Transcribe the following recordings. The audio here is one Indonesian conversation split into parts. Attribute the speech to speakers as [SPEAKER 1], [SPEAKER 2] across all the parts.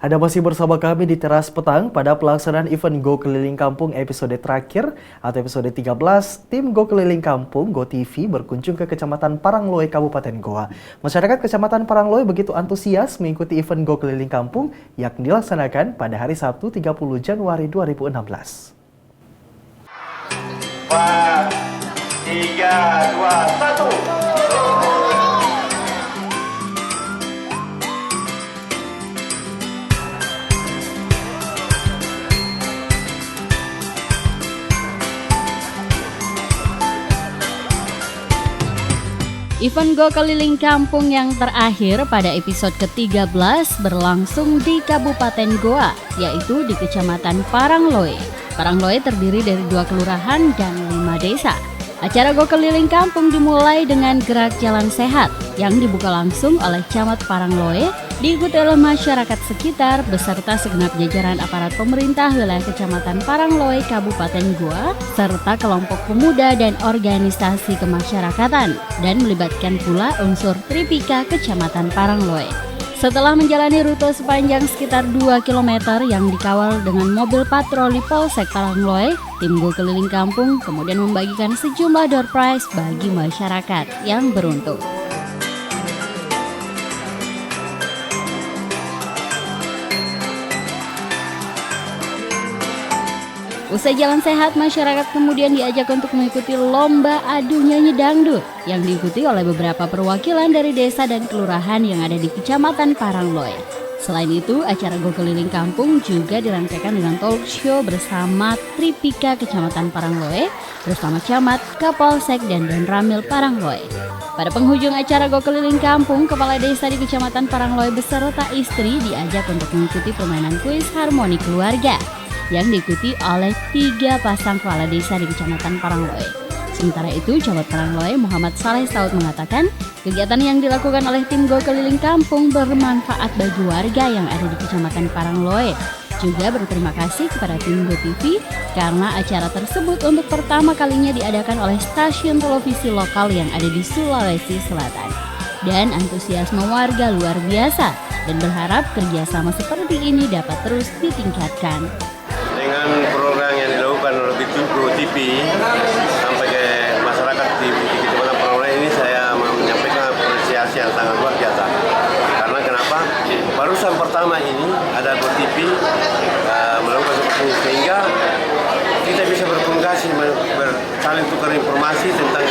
[SPEAKER 1] Anda masih bersama kami di Teras Petang pada pelaksanaan event Go Keliling Kampung episode terakhir atau episode 13. Tim Go Keliling Kampung Go TV berkunjung ke Kecamatan Parangloe, Kabupaten Goa. Masyarakat Kecamatan Parangloe begitu antusias mengikuti event Go Keliling Kampung yang dilaksanakan pada hari Sabtu 30 Januari 2016.
[SPEAKER 2] 4, 3, 2, 1.
[SPEAKER 3] Event Go Keliling Kampung yang terakhir pada episode ke-13 berlangsung di Kabupaten Goa, yaitu di Kecamatan Parangloe. Parangloe terdiri dari 2 kelurahan dan 5 desa. Acara Go Keliling Kampung dimulai dengan gerak jalan sehat yang dibuka langsung oleh Camat Parangloe, diikuti oleh masyarakat sekitar beserta segenap jajaran aparat pemerintah wilayah Kecamatan Parangloe, Kabupaten Goa, serta kelompok pemuda dan organisasi kemasyarakatan, dan melibatkan pula unsur Tripika Kecamatan Parangloe. Setelah menjalani rute sepanjang sekitar 2 km yang dikawal dengan mobil patroli Polsek Parangloe, tim Go Keliling Kampung kemudian membagikan sejumlah door prize bagi masyarakat yang beruntung. Usai jalan sehat, masyarakat kemudian diajak untuk mengikuti lomba adu nyanyi dangdut yang diikuti oleh beberapa perwakilan dari desa dan kelurahan yang ada di Kecamatan Parangloe. Selain itu, acara Go Keliling Kampung juga dirangkaikan dengan talk show bersama Tripika Kecamatan Parangloe bersama Camat, Kapolsek, dan Ramil Parangloe. Pada penghujung acara Go Keliling Kampung, Kepala Desa di Kecamatan Parangloe beserta istri diajak untuk mengikuti permainan kuis harmoni keluarga yang diikuti oleh 3 pasang kepala desa di Kecamatan Parangloe. Sementara itu, Camat Parangloe Muhammad Saleh Saud mengatakan, kegiatan yang dilakukan oleh tim Go Keliling Kampung bermanfaat bagi warga yang ada di Kecamatan Parangloe. Juga berterima kasih kepada tim Go TV karena acara tersebut untuk pertama kalinya diadakan oleh stasiun televisi lokal yang ada di Sulawesi Selatan. Dan antusiasme warga luar biasa dan berharap kerjasama seperti ini dapat terus ditingkatkan.
[SPEAKER 2] Dengan program yang dilakukan oleh Go TV sampai ke masyarakat di Kecamatan Parangloe ini, saya menyampaikan apresiasi yang sangat luar biasa. Karena kenapa? Barusan pertama ini ada Go TV melakukan seperti ini, sehingga kita bisa berkomunikasi, saling tukar informasi tentang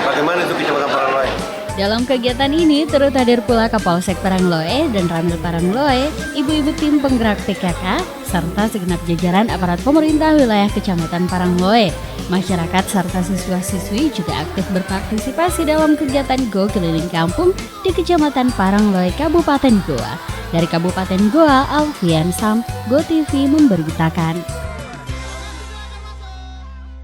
[SPEAKER 2] bagaimana itu Kecamatan Parangloe.
[SPEAKER 3] Dalam kegiatan ini turut hadir pula Kapolsek Parangloe dan Ramil Parangloe, ibu-ibu tim penggerak PKK, serta segenap jajaran aparat pemerintah wilayah Kecamatan Parangloe. Masyarakat serta siswa-siswi juga aktif berpartisipasi dalam kegiatan Go Keliling Kampung di Kecamatan Parangloe, Kabupaten Goa. Dari Kabupaten Goa, Alfian Sam, Go TV memberitakan.